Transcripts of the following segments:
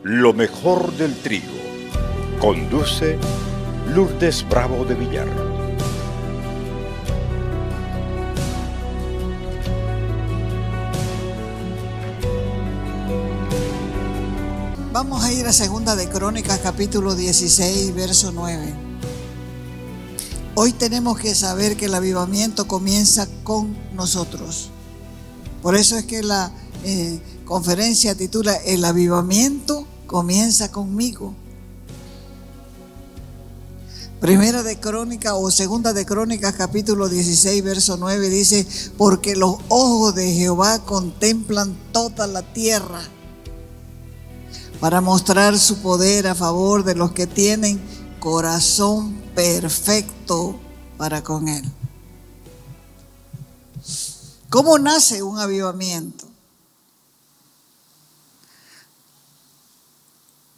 Lo mejor del trigo. Conduce Lourdes Bravo de Villar. Vamos a ir a Segunda de Crónicas, capítulo 16, verso 9. Hoy tenemos que saber que el avivamiento comienza con nosotros. Por eso es que la conferencia titula El avivamiento comienza conmigo. Primera de Crónicas o Segunda de Crónicas, capítulo 16, verso 9 dice: porque los ojos de Jehová contemplan toda la tierra, para mostrar su poder a favor de los que tienen corazón perfecto para con Él. ¿Cómo nace un avivamiento?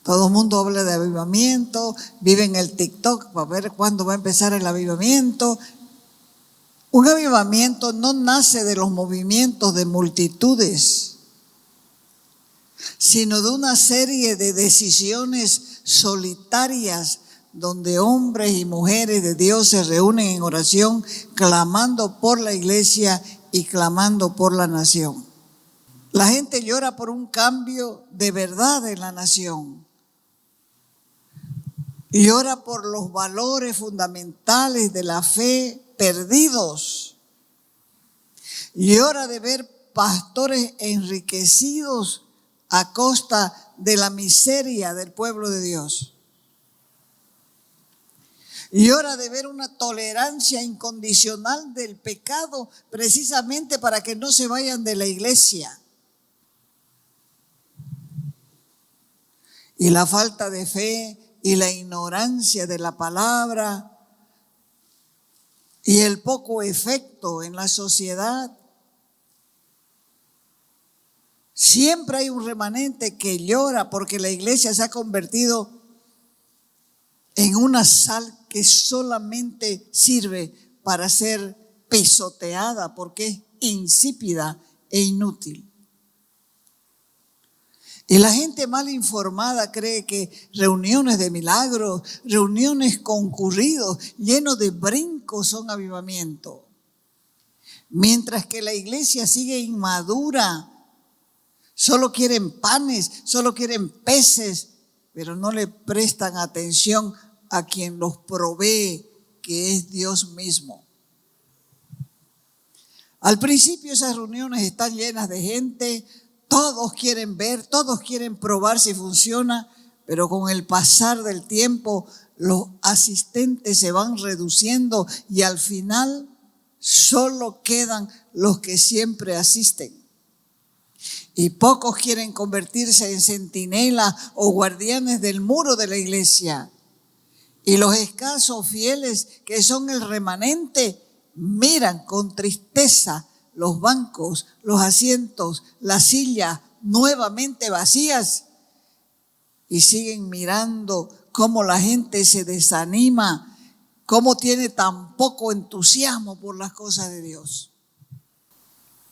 Todo el mundo habla de avivamiento, vive en el TikTok para ver cuándo va a empezar el avivamiento. Un avivamiento no nace de los movimientos de multitudes, sino de una serie de decisiones solitarias donde hombres y mujeres de Dios se reúnen en oración, clamando por la iglesia y clamando por la nación. La gente llora por un cambio de verdad en la nación. Y ora por los valores fundamentales de la fe perdidos. Y ora de ver pastores enriquecidos a costa de la miseria del pueblo de Dios. Y ora de ver una tolerancia incondicional del pecado, precisamente para que no se vayan de la iglesia. Y la falta de fe y la ignorancia de la palabra y el poco efecto en la sociedad. Siempre hay un remanente que llora porque la iglesia se ha convertido en una sal que solamente sirve para ser pisoteada porque es insípida e inútil. Y la gente mal informada cree que reuniones de milagros, reuniones concurridos, llenos de brincos son avivamiento. Mientras que la iglesia sigue inmadura, solo quieren panes, solo quieren peces, pero no le prestan atención a quien los provee, que es Dios mismo. Al principio esas reuniones están llenas de gente. Todos quieren ver, todos quieren probar si funciona, pero con el pasar del tiempo los asistentes se van reduciendo y al final solo quedan los que siempre asisten. Y pocos quieren convertirse en centinelas o guardianes del muro de la iglesia. Y los escasos fieles que son el remanente miran con tristeza los bancos, los asientos, las sillas nuevamente vacías y siguen mirando cómo la gente se desanima, cómo tiene tan poco entusiasmo por las cosas de Dios.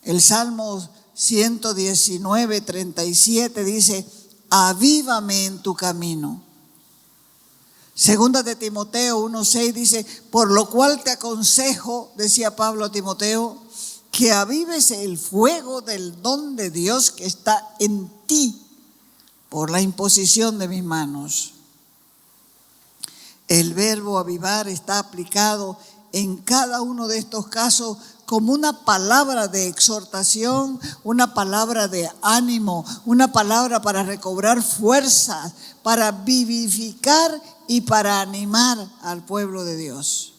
El Salmo 119, 37 dice: avívame en tu camino. Segunda de Timoteo 1:6 dice: por lo cual te aconsejo, decía Pablo a Timoteo, que avives el fuego del don de Dios que está en ti por la imposición de mis manos. El verbo avivar está aplicado en cada uno de estos casos como una palabra de exhortación, una palabra de ánimo, una palabra para recobrar fuerzas, para vivificar y para animar al pueblo de Dios.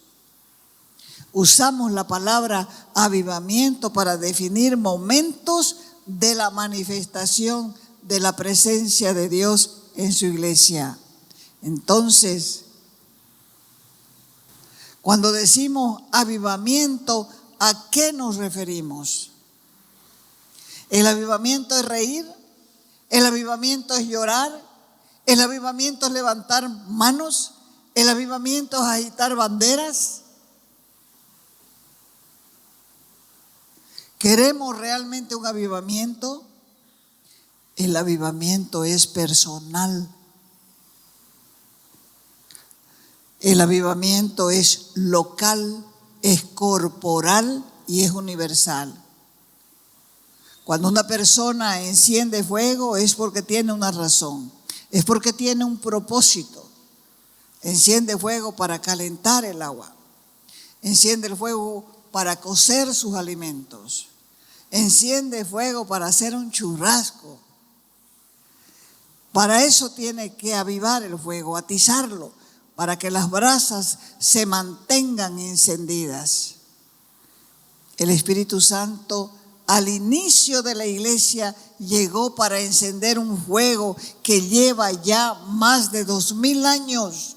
Usamos la palabra avivamiento para definir momentos de la manifestación de la presencia de Dios en su iglesia. Entonces, cuando decimos avivamiento, ¿a qué nos referimos? ¿El avivamiento es reír? ¿El avivamiento es llorar? ¿El avivamiento es levantar manos? ¿El avivamiento es agitar banderas? ¿Queremos realmente un avivamiento? El avivamiento es personal. El avivamiento es local, es corporal y es universal. Cuando una persona enciende fuego es porque tiene una razón, es porque tiene un propósito. Enciende fuego para calentar el agua, enciende el fuego para cocer sus alimentos, enciende fuego para hacer un churrasco. Para eso tiene que avivar el fuego, atizarlo, para que las brasas se mantengan encendidas. El Espíritu Santo al inicio de la iglesia llegó para encender un fuego que lleva ya más de 2000 años.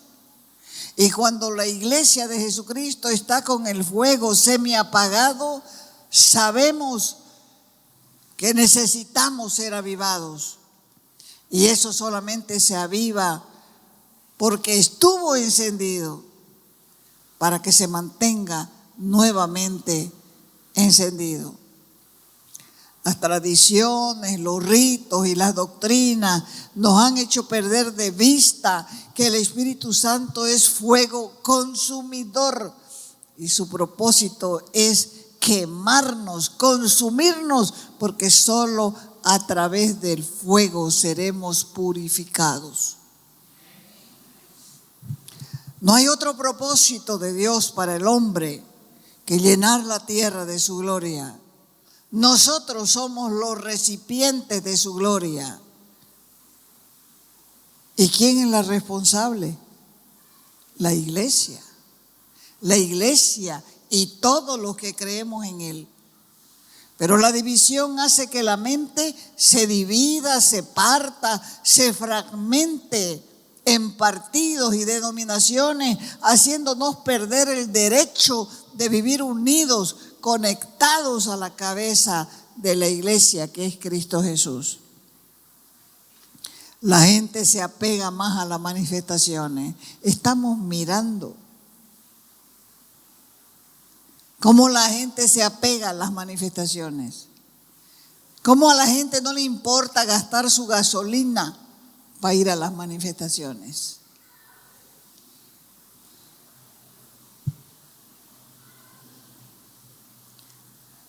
Y cuando la iglesia de Jesucristo está con el fuego semiapagado, sabemos que necesitamos ser avivados. Y eso solamente se aviva porque estuvo encendido para que se mantenga nuevamente encendido. Las tradiciones, los ritos y las doctrinas nos han hecho perder de vista que el Espíritu Santo es fuego consumidor y su propósito es quemarnos, consumirnos, porque solo a través del fuego seremos purificados. No hay otro propósito de Dios para el hombre que llenar la tierra de su gloria. Nosotros somos los recipientes de su gloria. ¿Y quién es la responsable? La iglesia. La iglesia y todos los que creemos en Él. Pero la división hace que la mente se divida, se parta, se fragmente en partidos y denominaciones, haciéndonos perder el derecho de vivir unidos, conectados a la cabeza de la iglesia que es Cristo Jesús. La gente se apega más a las manifestaciones. Estamos mirando cómo la gente se apega a las manifestaciones. Cómo a la gente no le importa gastar su gasolina para ir a las manifestaciones.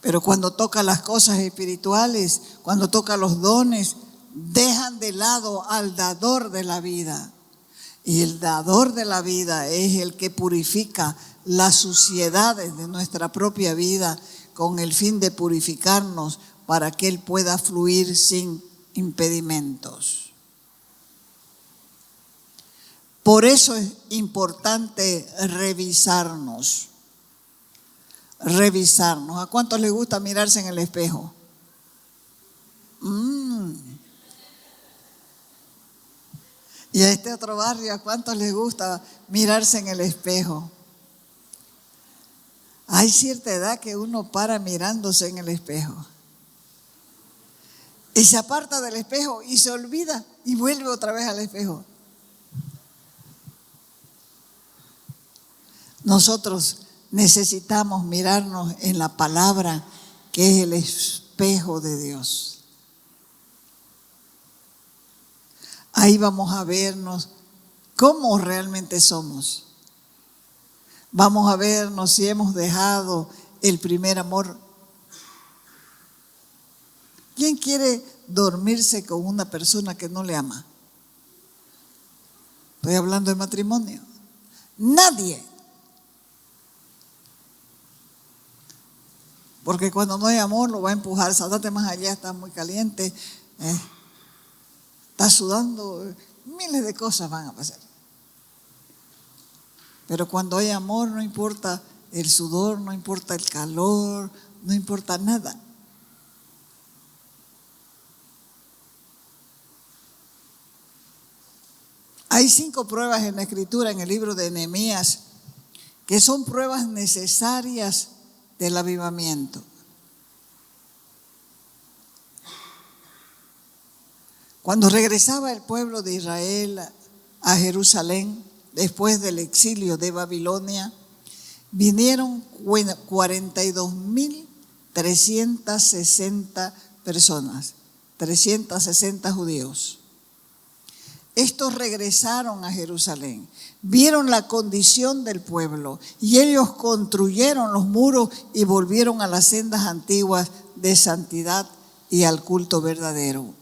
Pero cuando toca las cosas espirituales, cuando toca los dones, dejan de lado al dador de la vida. Y el dador de la vida es el que purifica las suciedades de nuestra propia vida con el fin de purificarnos para que Él pueda fluir sin impedimentos. Por eso es importante revisarnos. ¿A cuántos les gusta mirarse en el espejo? Y a este otro barrio, ¿a cuántos les gusta mirarse en el espejo? Hay cierta edad que uno para mirándose en el espejo. Y se aparta del espejo y se olvida y vuelve otra vez al espejo. Nosotros necesitamos mirarnos en la palabra que es el espejo de Dios. Ahí vamos a vernos cómo realmente somos. Vamos a vernos si hemos dejado el primer amor. ¿Quién quiere dormirse con una persona que no le ama? Estoy hablando de matrimonio. Nadie. Porque cuando no hay amor lo va a empujar. Saldate más allá, está muy caliente. Está sudando. Miles de cosas van a pasar. Pero cuando hay amor no importa el sudor, no importa el calor, no importa nada. Hay 5 pruebas en la Escritura, en el libro de Nehemías, que son pruebas necesarias del avivamiento. Cuando regresaba el pueblo de Israel a Jerusalén, después del exilio de Babilonia, vinieron 42.360 personas. 360 judíos. Estos regresaron a Jerusalén, vieron la condición del pueblo y ellos construyeron los muros y volvieron a las sendas antiguas de santidad y al culto verdadero.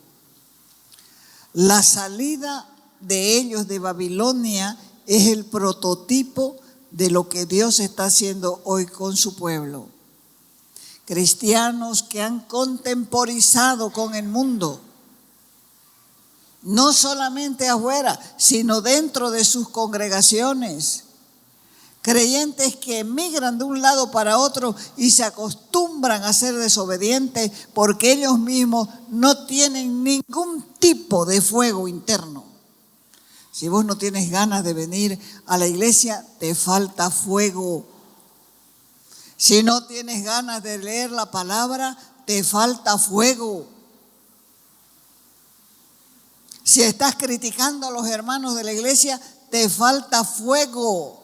La salida de ellos de Babilonia es el prototipo de lo que Dios está haciendo hoy con su pueblo. Cristianos que han contemporizado con el mundo, no solamente afuera, sino dentro de sus congregaciones. Creyentes que emigran de un lado para otro y se acostumbran a ser desobedientes porque ellos mismos no tienen ningún tipo de fuego interno. Si vos no tienes ganas de venir a la iglesia, te falta fuego. Si no tienes ganas de leer la palabra, te falta fuego. Si estás criticando a los hermanos de la iglesia, te falta fuego.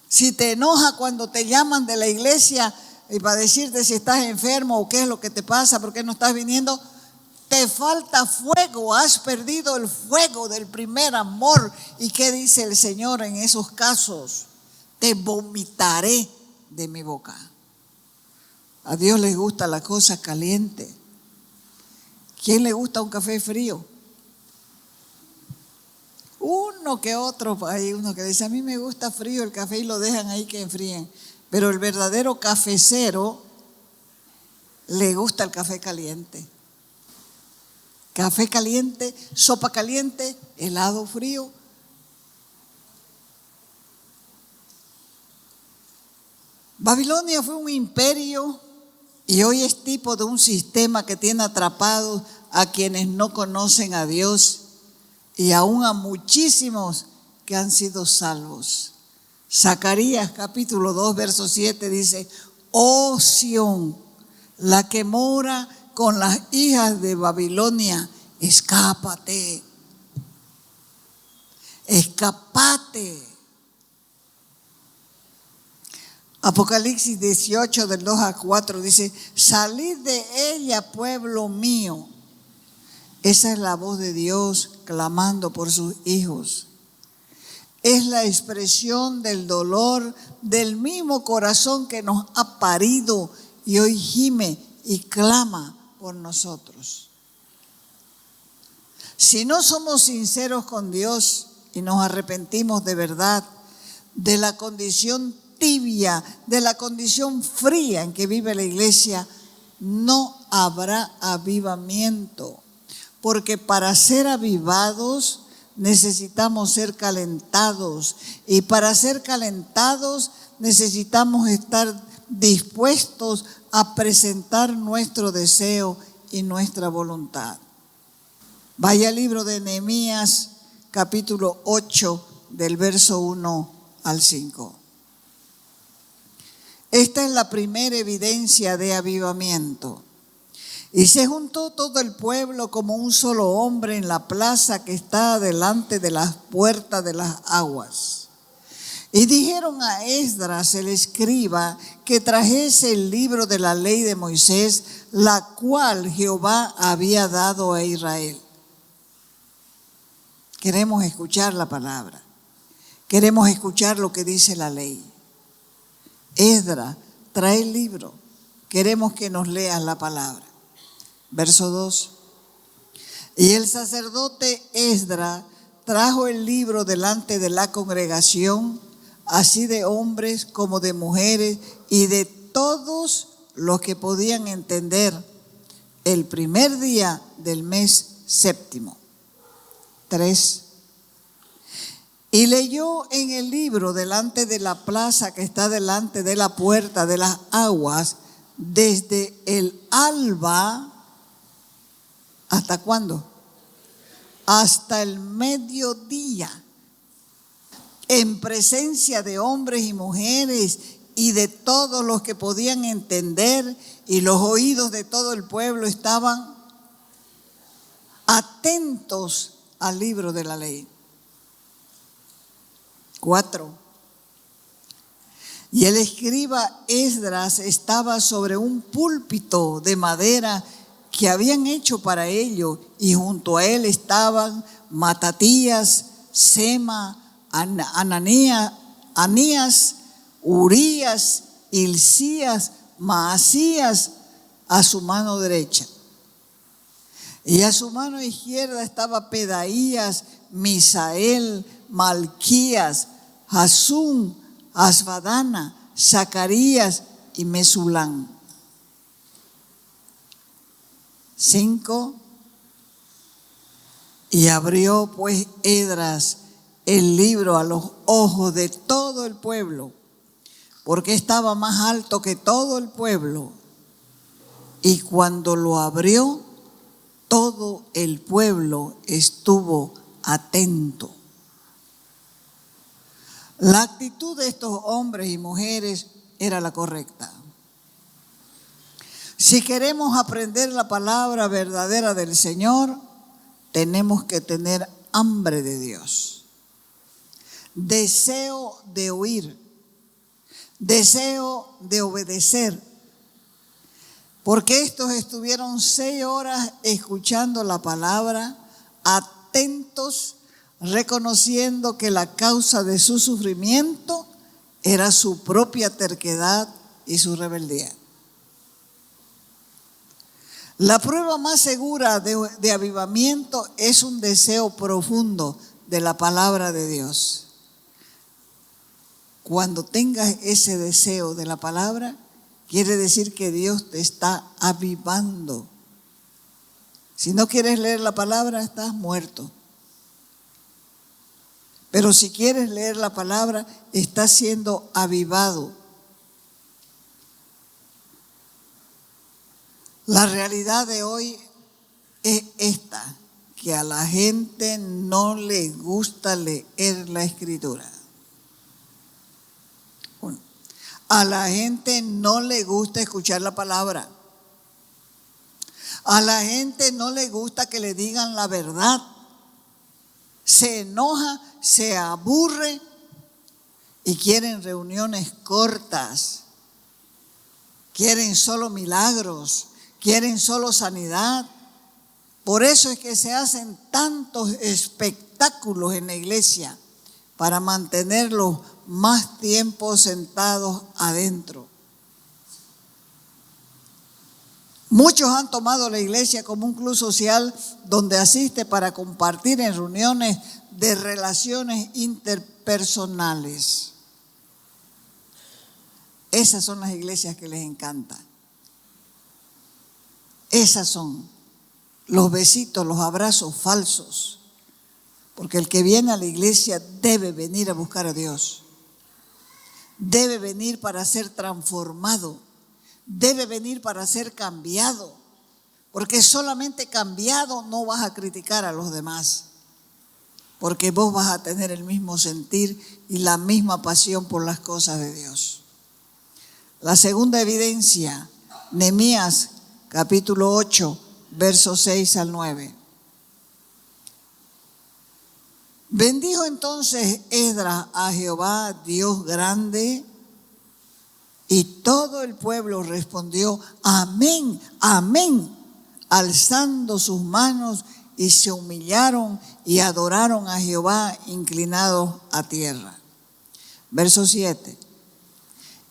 Si te enoja cuando te llaman de la iglesia y para decirte si estás enfermo o qué es lo que te pasa, por qué no estás viniendo, te falta fuego, has perdido el fuego del primer amor. ¿Y qué dice el Señor en esos casos? Te vomitaré de mi boca. A Dios le gusta la cosa caliente. ¿Quién le gusta un café frío? Uno que otro, hay uno que dice, a mí me gusta frío el café y lo dejan ahí que enfríen. Pero el verdadero cafecero le gusta el café caliente. Café caliente, sopa caliente, helado frío. Babilonia fue un imperio y hoy es tipo de un sistema que tiene atrapados a quienes no conocen a Dios y aún a muchísimos que han sido salvos. Zacarías capítulo 2 verso 7 dice, oh Sión, la que mora con las hijas de Babilonia, escápate, escápate. Apocalipsis 18 del 2 al 4 dice, salid de ella, pueblo mío. Esa es la voz de Dios clamando por sus hijos. Es la expresión del dolor del mismo corazón que nos ha parido y hoy gime y clama por nosotros. Si no somos sinceros con Dios y nos arrepentimos de verdad de la condición tibia, de la condición fría en que vive la iglesia, no habrá avivamiento. Porque para ser avivados necesitamos ser calentados. Y para ser calentados necesitamos estar dispuestos a presentar nuestro deseo y nuestra voluntad. Vaya al libro de Nehemías, capítulo 8, del verso 1 al 5. Esta es la primera evidencia de avivamiento. Y se juntó todo el pueblo como un solo hombre en la plaza que está delante de las puertas de las aguas. Y dijeron a Esdras el escriba que trajese el libro de la ley de Moisés, la cual Jehová había dado a Israel. Queremos escuchar la palabra. Queremos escuchar lo que dice la ley. Esdras, trae el libro. Queremos que nos leas la palabra. Verso 2. Y el sacerdote Esdras trajo el libro delante de la congregación, así de hombres como de mujeres y de todos los que podían entender, el primer día del mes séptimo. 3. Y leyó en el libro delante de la plaza que está delante de la puerta de las aguas, desde el alba, ¿hasta cuándo? Hasta el mediodía, en presencia de hombres y mujeres y de todos los que podían entender, y los oídos de todo el pueblo estaban atentos al libro de la ley. 4. Y el escriba Esdras estaba sobre un púlpito de madera que habían hecho para ello, y junto a él estaban Matatías, Sema, Anías, Urías, Hilcías, Maasías a su mano derecha. Y a su mano izquierda estaba Pedaías, Misael, Malquías, Hasum, Asbadana, Zacarías y Mesulán. 5. Y abrió pues Esdras el libro a los ojos de todo el pueblo, porque estaba más alto que todo el pueblo. Y cuando lo abrió, todo el pueblo estuvo atento. La actitud de estos hombres y mujeres era la correcta. Si queremos aprender la palabra verdadera del Señor, tenemos que tener hambre de Dios, deseo de oír, deseo de obedecer. Porque estos estuvieron 6 horas escuchando la palabra, atentos, reconociendo que la causa de su sufrimiento era su propia terquedad y su rebeldía. La prueba más segura de avivamiento es un deseo profundo de la palabra de Dios. Cuando tengas ese deseo de la palabra, quiere decir que Dios te está avivando. Si no quieres leer la palabra, estás muerto. Pero si quieres leer la palabra, estás siendo avivado. La realidad de hoy es esta, que a la gente no le gusta leer la Escritura. A la gente no le gusta escuchar la palabra. A la gente no le gusta que le digan la verdad. Se enoja, se aburre y quieren reuniones cortas. Quieren solo milagros, quieren solo sanidad. Por eso es que se hacen tantos espectáculos en la iglesia para mantenerlos más tiempo sentados adentro. Muchos han tomado la iglesia como un club social donde asiste para compartir en reuniones de relaciones interpersonales. Esas son las iglesias que les encantan. Esas son los besitos, los abrazos falsos. Porque el que viene a la iglesia debe venir a buscar a Dios. Debe venir para ser transformado. Debe venir para ser cambiado. Porque solamente cambiado no vas a criticar a los demás. Porque vos vas a tener el mismo sentir y la misma pasión por las cosas de Dios. La segunda evidencia, Nehemías capítulo 8, versos 6 al 9. Bendijo entonces Esdras a Jehová, Dios grande, y todo el pueblo respondió, amén, amén, alzando sus manos, y se humillaron y adoraron a Jehová inclinados a tierra. Verso 7.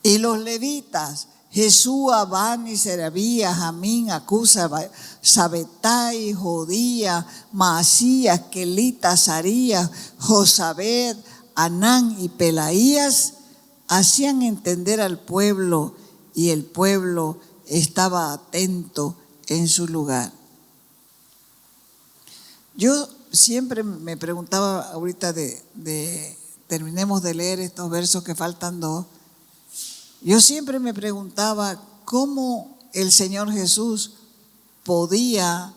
Y los levitas, Jesúa, Bani, Serabías, Jamín, Acusa, Sabetai, Jodía, Maasías, Kelita, Sarías, Josabed, Anán y Pelaías, hacían entender al pueblo, y el pueblo estaba atento en su lugar. Yo siempre me preguntaba, ahorita terminemos de leer estos versos que faltan 2, yo siempre me preguntaba cómo el Señor Jesús podía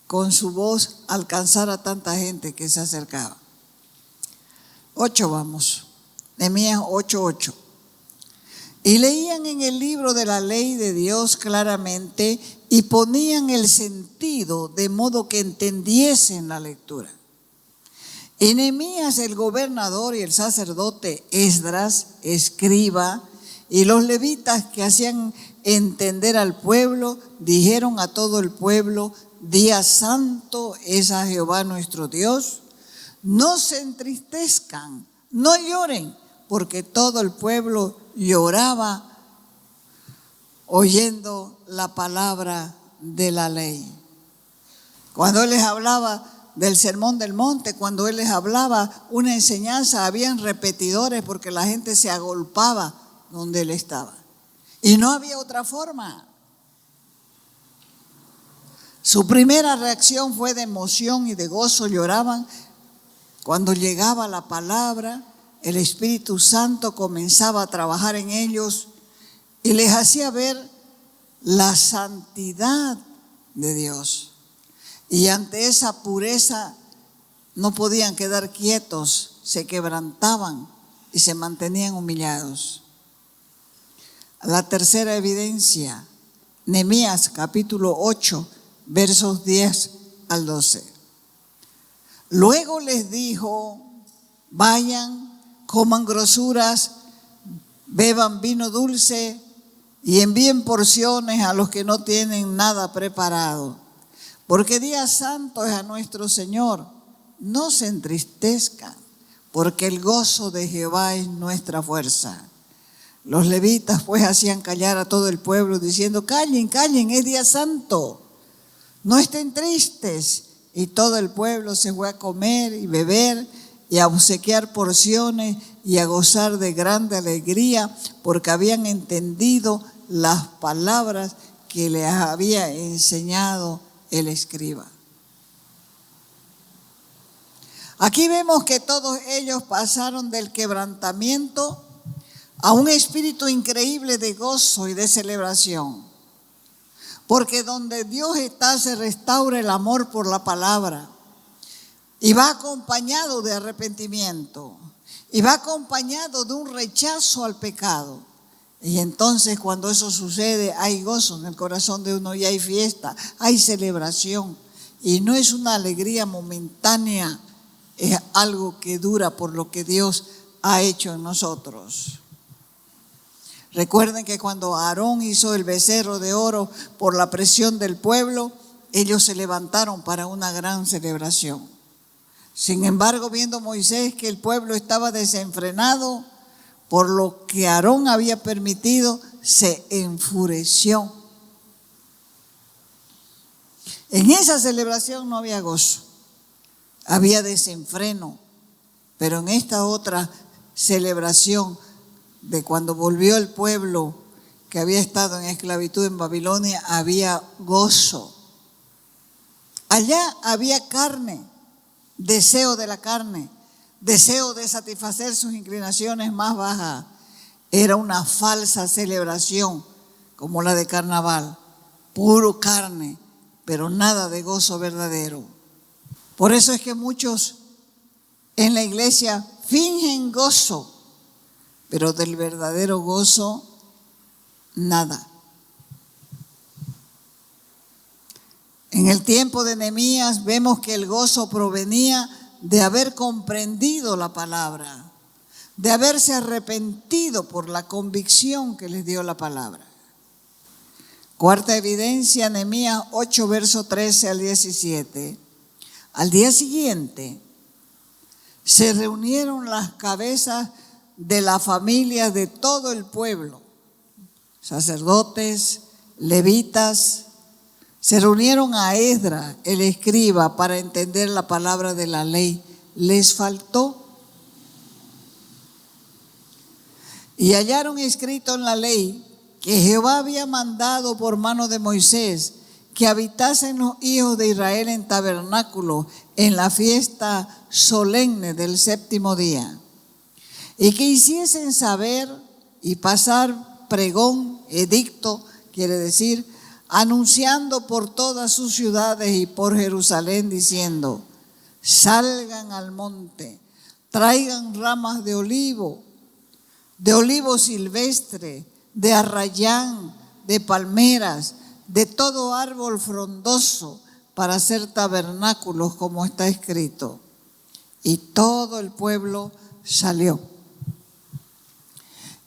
con su voz alcanzar a tanta gente que se acercaba. 8 vamos, Nehemías 8:8. Y leían en el libro de la ley de Dios claramente y ponían el sentido de modo que entendiesen la lectura. Y Nehemías, el gobernador, y el sacerdote Esdras, escriba, y los levitas que hacían entender al pueblo, dijeron a todo el pueblo: día santo es a Jehová nuestro Dios. No se entristezcan, no lloren, porque todo el pueblo lloraba oyendo la palabra de la ley. Cuando él les hablaba del sermón del monte, cuando él les hablaba una enseñanza, habían repetidores porque la gente se agolpaba donde él estaba. Y no había otra forma. Su primera reacción fue de emoción y de gozo, lloraban. Cuando llegaba la palabra, el Espíritu Santo comenzaba a trabajar en ellos y les hacía ver la santidad de Dios. Y ante esa pureza no podían quedar quietos, se quebrantaban y se mantenían humillados. La tercera evidencia, Nehemías capítulo 8, versos 10 al 12. Luego les dijo: vayan, coman grosuras, beban vino dulce y envíen porciones a los que no tienen nada preparado. Porque día santo es a nuestro Señor. No se entristezcan, porque el gozo de Jehová es nuestra fuerza. Los levitas pues hacían callar a todo el pueblo diciendo: callen, callen, es día santo, no estén tristes. Y todo el pueblo se fue a comer y beber y a obsequiar porciones y a gozar de grande alegría, porque habían entendido las palabras que les había enseñado el escriba. Aquí vemos que todos ellos pasaron del quebrantamiento a un espíritu increíble de gozo y de celebración. Porque donde Dios está se restaura el amor por la palabra. Y va acompañado de arrepentimiento. Y va acompañado de un rechazo al pecado. Y entonces cuando eso sucede hay gozo en el corazón de uno y hay fiesta, hay celebración. Y no es una alegría momentánea, es algo que dura por lo que Dios ha hecho en nosotros. Recuerden que cuando Aarón hizo el becerro de oro por la presión del pueblo, ellos se levantaron para una gran celebración. Sin embargo, viendo Moisés que el pueblo estaba desenfrenado por lo que Aarón había permitido, se enfureció. En esa celebración no había gozo, había desenfreno, pero en esta otra celebración de cuando volvió el pueblo que había estado en esclavitud en Babilonia, había gozo. Allá había carne, deseo de la carne, deseo de satisfacer sus inclinaciones más bajas. Era una falsa celebración como la de carnaval, puro carne, pero nada de gozo verdadero. Por eso es que muchos en la iglesia fingen gozo, pero del verdadero gozo, nada. En el tiempo de Nehemías vemos que el gozo provenía de haber comprendido la palabra, de haberse arrepentido por la convicción que les dio la palabra. Cuarta evidencia, Nehemías 8, verso 13 al 17. Al día siguiente se reunieron las cabezas de la familia de todo el pueblo, sacerdotes, levitas, se reunieron a Esdras, el escriba, para entender la palabra de la ley. Les faltó. Y hallaron escrito en la ley que Jehová había mandado por mano de Moisés que habitasen los hijos de Israel en tabernáculo en la fiesta solemne del séptimo día. Y que hiciesen saber y pasar pregón, edicto, quiere decir, anunciando por todas sus ciudades y por Jerusalén, diciendo: salgan al monte, traigan ramas de olivo silvestre, de arrayán, de palmeras, de todo árbol frondoso, para hacer tabernáculos como está escrito. y todo el pueblo salió.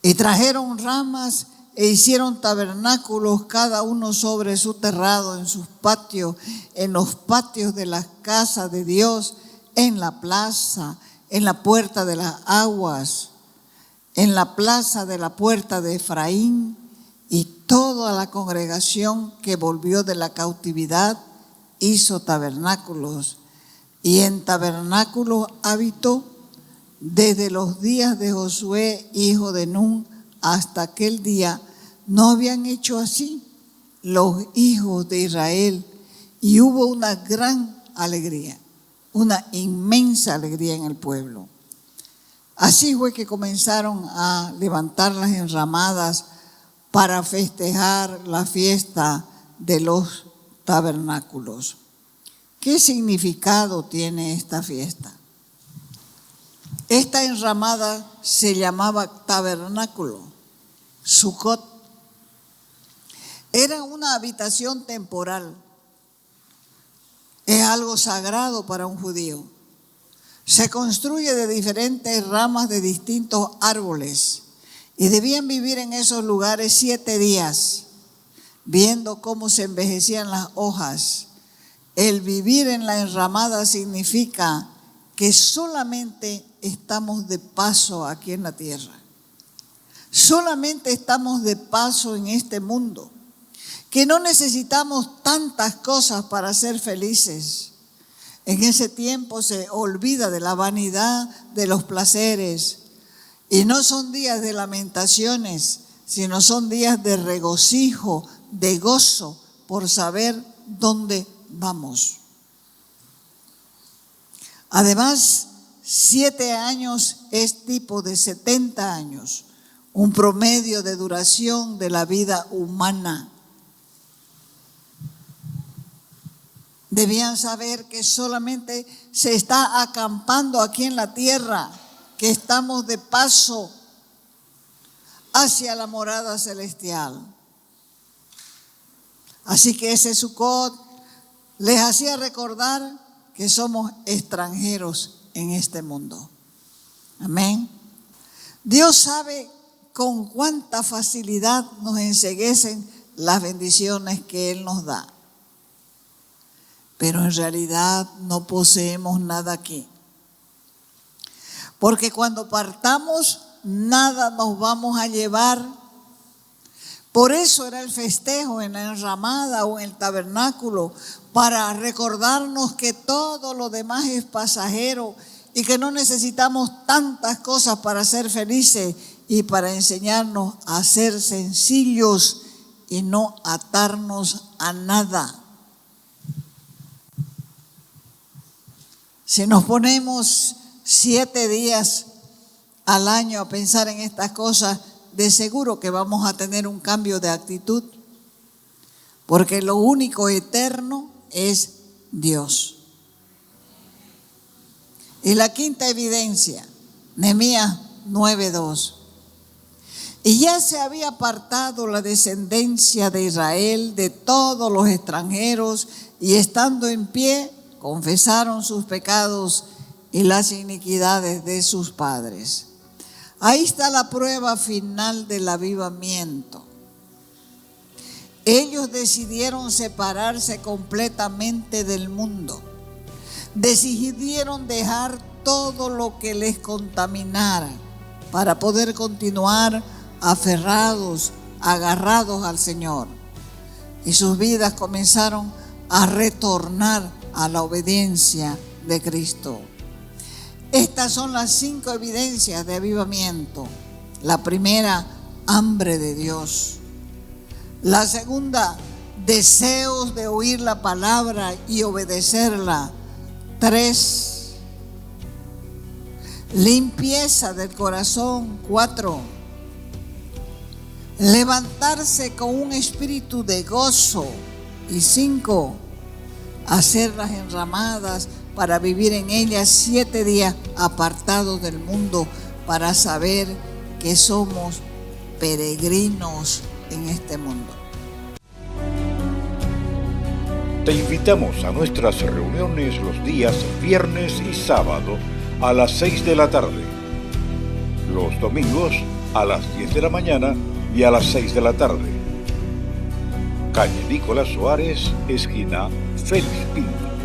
Y trajeron ramas e hicieron tabernáculos, cada uno sobre su terrado, en sus patios, en los patios de las casas de Dios, en la plaza, en la puerta de las aguas, en la plaza de la puerta de Efraín. Y toda la congregación que volvió de la cautividad hizo tabernáculos, y en tabernáculos habitó desde los días de Josué, hijo de Nun, hasta aquel día. No habían hecho así los hijos de Israel, y hubo una gran alegría, una inmensa alegría en el pueblo. Así fue que comenzaron a levantar las enramadas para festejar la fiesta de los tabernáculos. ¿Qué significado tiene esta fiesta? Esta enramada se llamaba tabernáculo, Sucot. Era una habitación temporal. Es algo sagrado para un judío. Se construye de diferentes ramas de distintos árboles y debían vivir en esos lugares 7 días, viendo cómo se envejecían las hojas. El vivir en la enramada significa que solamente estamos de paso aquí en la tierra. Solamente estamos de paso en este mundo, que no necesitamos tantas cosas para ser felices. En ese tiempo se olvida de la vanidad de los placeres, y no son días de lamentaciones, sino son días de regocijo, de gozo por saber dónde vamos. Además, 7 años es tipo de 70 años, un promedio de duración de la vida humana. Debían saber que solamente se está acampando aquí en la tierra, que estamos de paso hacia la morada celestial. Así que ese Sucot les hacía recordar que somos extranjeros en este mundo. Amén. Dios sabe con cuánta facilidad nos enceguecen las bendiciones que Él nos da. Pero en realidad no poseemos nada aquí. Porque cuando partamos, nada nos vamos a llevar. Por eso era el festejo en la enramada o en el tabernáculo, para recordarnos que todo lo demás es pasajero y que no necesitamos tantas cosas para ser felices, y para enseñarnos a ser sencillos y no atarnos a nada. Si nos ponemos 7 días al año a pensar en estas cosas, de seguro que vamos a tener un cambio de actitud, porque lo único eterno es Dios. Y la quinta evidencia, Nehemías 9:2. Y ya se había apartado la descendencia de Israel de todos los extranjeros, y estando en pie, confesaron sus pecados y las iniquidades de sus padres. Ahí está la prueba final del avivamiento. Ellos decidieron separarse completamente del mundo. Decidieron dejar todo lo que les contaminara para poder continuar aferrados, agarrados al Señor. Y sus vidas comenzaron a retornar a la obediencia de Cristo. Estas son las 5 evidencias de avivamiento. La primera, hambre de Dios. La segunda, deseos de oír la palabra y obedecerla. 3, limpieza del corazón. 4, levantarse con un espíritu de gozo. Y 5, hacer las enramadas para vivir en ellas 7 días apartados del mundo, para saber que somos peregrinos en este mundo. Te invitamos a nuestras reuniones los días viernes y sábado a las 6 de la tarde. Los domingos a las 10 de la mañana y a las 6 de la tarde. Calle Nicolás Suárez, esquina Félix Pinto.